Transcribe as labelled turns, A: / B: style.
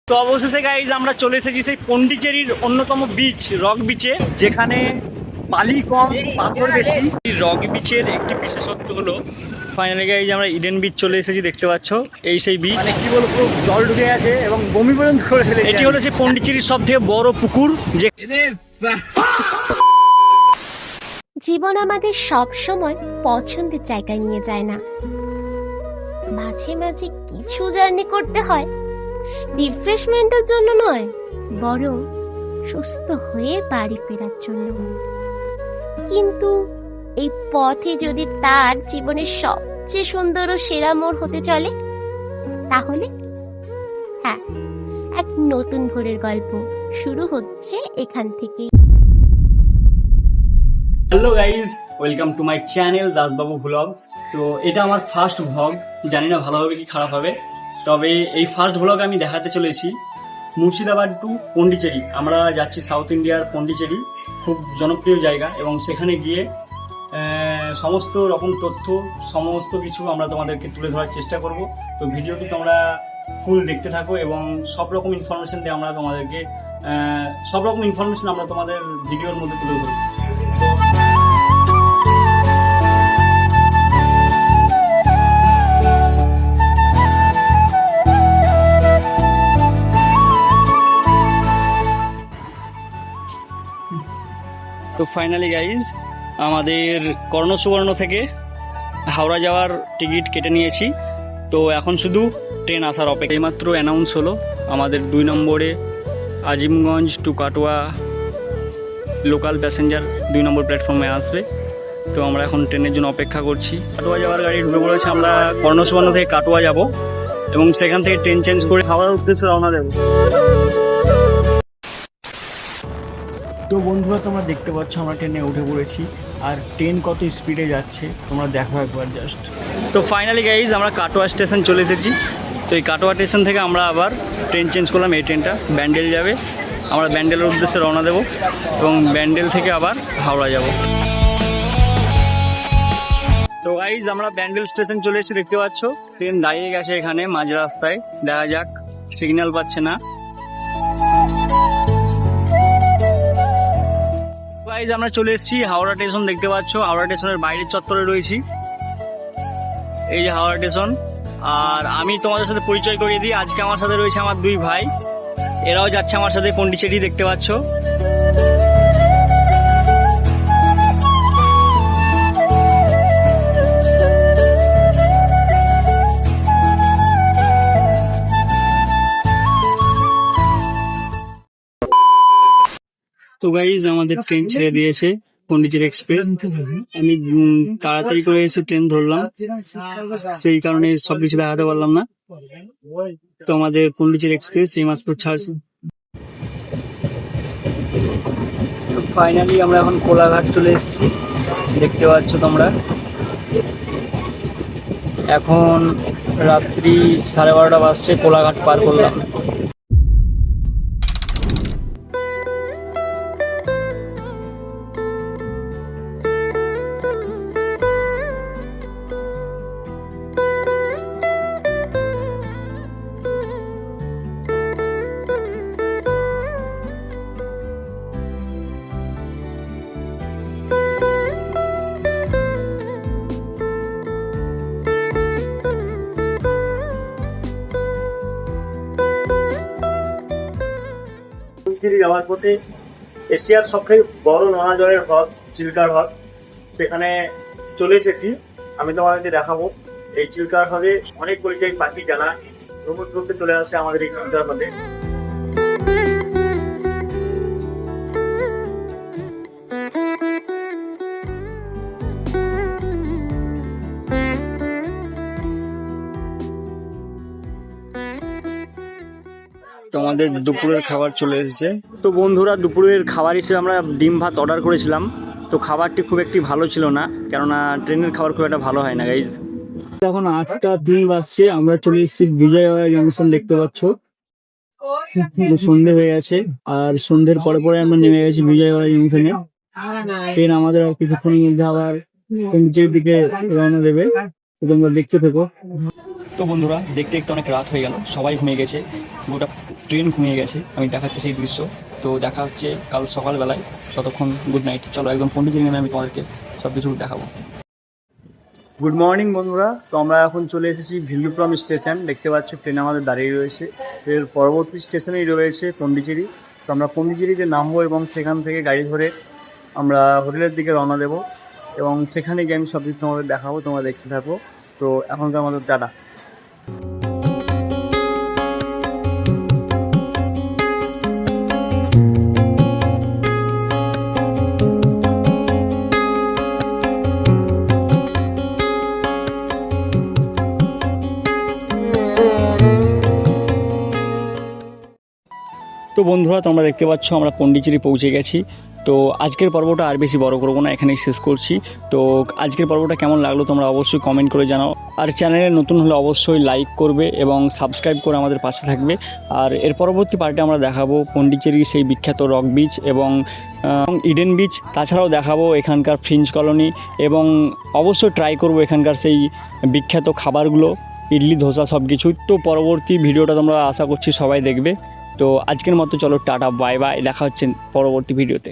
A: তো অবশেষে গাইজ আমরা চলে এসেছি সেই পন্ডিচেরির অন্যতম বিচ রক বিচে, যেখানে বালি কম পাথর বেশি। রক বিচের একটি বিশেষত্ব হলো ফাইনালি গাইজ আমরা ইডেন বিচ চলে এসেছি, দেখতে পাচ্ছ এই সেই বিচ। মানে কি বলবো, পুরো জল ঢুকে আছে এবং বমি পর্যন্ত করে ফেলেছে। এটি হলো সেই পন্ডিচেরির সব থেকে বড় পুকুর। যে
B: জীবন আমাদের সব সময় পছন্দের জায়গায় নিয়ে যায় না, মাঝে মাঝে কিছু জার্নি করতে হয় রিফ্রেশমেন্টের জন্য নয়, বরং সুস্থ হয়ে বাড়ি ফেরার জন্য। কিন্তু এই পথে যদি তার জীবনের সবচেয়ে সুন্দর ও সেরা মোড় হতে চলে, তাহলে হ্যাঁ, এক নতুন ভোরের গল্প শুরু হচ্ছে এখান থেকেই।
A: Hello guys, welcome to my channel Dasbabu vlogs. তো এটা আমার ফার্স্ট ভ্লগ, জানি না ভালো হবে কি খারাপ হবে, তবে এই ফার্স্ট ভ্লগ আমি দেখাতে চলেছি মুর্শিদাবাদ টু পন্ডিচেরি। আমরা যাচ্ছি সাউথ ইন্ডিয়ার পন্ডিচেরি, খুব জনপ্রিয় জায়গা, এবং সেখানে গিয়ে সমস্ত রকম তথ্য, সমস্ত কিছু আমরা তোমাদেরকে তুলে ধরার চেষ্টা করব। তো ভিডিওটি তোমরা ফুল দেখতে থাকো এবং সব রকম ইনফরমেশন দিয়ে আমরা তোমাদেরকে সব রকম ইনফরমেশন আমরা তোমাদের ভিডিওর মধ্যে তুলে ধরবো। তো ফাইনালি গাইজ আমাদের কর্ণসুবর্ণ থেকে হাওড়া যাওয়ার টিকিট কেটে নিয়েছি। তো এখন শুধু ট্রেন আসার অপেক্ষা। এইমাত্র অ্যানাউন্স হলো আমাদের 2 নম্বরে Azimganj to Katwa local passenger 2 নম্বর প্ল্যাটফর্মে আসবে। তো আমরা এখন ট্রেনের জন্য অপেক্ষা করছি। কাটোয়া যাওয়ার গাড়ি ঢুকে পড়েছে, আমরা কর্ণসুবর্ণ থেকে কাটোয়া যাব এবং সেখান থেকে ট্রেন চেঞ্জ করে হাওড়ার উদ্দেশ্যে রওনা দেবো। তো বন্ধুরা, তোমরা দেখতে পাচ্ছ আমরা ট্রেনে উঠে পড়েছি, আর ট্রেন কত স্পিডে যাচ্ছে তোমরা দেখো একবার জাস্ট। তো ফাইনালি গাইজ আমরা কাটোয়া স্টেশন চলে এসেছি। তো এই কাটোয়া স্টেশন থেকে আমরা আবার ট্রেন চেঞ্জ করলাম, এই ট্রেনটা ব্যান্ডেল যাবে। আমরা ব্যান্ডেলের উদ্দেশ্যে রওনা দেবো এবং ব্যান্ডেল থেকে আবার হাওড়া যাব। তো গাইজ আমরা ব্যান্ডেল স্টেশন চলে এসেছি, দেখতে পাচ্ছ ট্রেন দাঁড়িয়ে গেছে এখানে মাঝ রাস্তায়, দেখা যাক, সিগন্যাল পাচ্ছে না। গাইজ আমরা চলে এসেছি হাওড়া স্টেশন, দেখতে পাচ্ছ হাওড়া স্টেশনের বাইরের চত্বরে রয়েছি। এই যে হাওড়া স্টেশন। আর আমি তোমাদের সাথে পরিচয় করিয়ে দিই, আজকে আমার সাথে রয়েছে আমার 2 ভাই, এরাও যাচ্ছে আমার সাথে পন্ডিচেরি, দেখতে পাচ্ছ। তো গাইজ আমাদের ট্রেন ছেড়ে দিয়েছে পন্ডিচেরি এক্সপ্রেস। আমি তাড়াতাড়ি করে এসে ট্রেন ধরলাম, সেই কারণে সবকিছু দেখাতে পারলাম না। তো আমাদের পন্ডিচেরি এক্সপ্রেস এইমাত্র ছাড়ছে। তো ফাইনালি আমরা এখন কোলাঘাট চলে এসেছি, দেখতে পাচ্ছ তোমরা। এখন রাত্রি 12:30 বাজছে, কোলাঘাট পার করলাম। যাওয়ার পথে এশিয়ার সবথেকে বড় নোনা জলের হ্রদ চিল্কার হ্রদ, সেখানে চলে এসেছি। আমি তোমাদেরকে দেখাবো এই চিল্কার হ্রদে অনেক পরিযায়ী পাখি জানা ভ্রমণ করতে চলে আসে আমাদের এই চিল্কার হ্রদে। আমাদের দুপুরের খাবার চলে এসেছে। তো বন্ধুরা, দুপুরের খাবার হিসেবে আমরা ডিম ভাত অর্ডার করেছিলাম। তো খাবারটি খুব একটি ভালো ছিল না, কেননা ট্রেনের খাবার খুব একটা ভালো হয় না গাইজ। এখন 8টা 3 বাজছে, আমরা চলে এসেছি বিজয়ওয়াড়া জংশন, দেখতে পাচ্ছ সন্ধে হয়ে গেছে। আর সন্ধ্যের পরে পরে আমরা নেমে গেছি বিজয়ওয়াড়া জংশনে। ট্রেন আমাদের আর কিছুক্ষণের মধ্যে আবার পন্ডিচেরির দিকে রওনা দেবে, তোমরা দেখতে থেকো। তো বন্ধুরা, দেখতে দেখতে অনেক রাত হয়ে গেল, সবাই ঘুমিয়ে গেছে। গোটা ট্রেন ঘুমিয়ে গেছে, আমি দেখাচ্ছি সেই দৃশ্য। তো দেখা হচ্ছে কাল সকালবেলায়, ততক্ষণ গুড নাইট। চলো একদম পন্ডিচেরি নেমে আমি তোমাদেরকে সব কিছু দেখাবো। গুড মর্নিং বন্ধুরা, তো আমরা এখন চলে এসেছি ভিল্লুপুরম স্টেশন। দেখতে পাচ্ছ ট্রেন আমাদের দাঁড়িয়ে রয়েছে। এর পরবর্তী স্টেশনেই রয়েছে পন্ডিচেরি। তো আমরা পন্ডিচেরিতে নামবো এবং সেখান থেকে গাড়ি ধরে আমরা হোটেলের দিকে রওনা দেবো এবং সেখানে গিয়ে আমি সব কিছু তোমাদের দেখাবো, তোমরা দেখতে থাকো। তো এখনকার মতো টাটা। তো বন্ধুরা, তোমরা দেখতে পাচ্ছ আমরা পন্ডিচেরি পৌঁছে গেছি। তো আজকের পর্বটা আর বেশি বড় করবো না, এখানেই শেষ করছি। তো আজকের পর্বটা কেমন লাগলো তোমরা অবশ্যই কমেন্ট করে জানাও। আর চ্যানেলে নতুন হলে অবশ্যই লাইক করবে এবং সাবস্ক্রাইব করে আমাদের পাশে থাকবে। আর এর পরবর্তী পার্টে আমরা দেখাবো পন্ডিচেরির সেই বিখ্যাত রক বিচ এবং ইডেন বিচ। তাছাড়াও দেখাবো এখানকার ফ্রিঞ্জ কলোনি এবং অবশ্যই ট্রাই করবো এখানকার সেই বিখ্যাত খাবারগুলো, ইডলি ধোসা সব কিছুই। তো পরবর্তী ভিডিওটা তোমরা আশা করছি সবাই দেখবে। তো আজকের মতো চলো টাটা, বাই বাই, দেখা হচ্ছে পরবর্তী ভিডিওতে।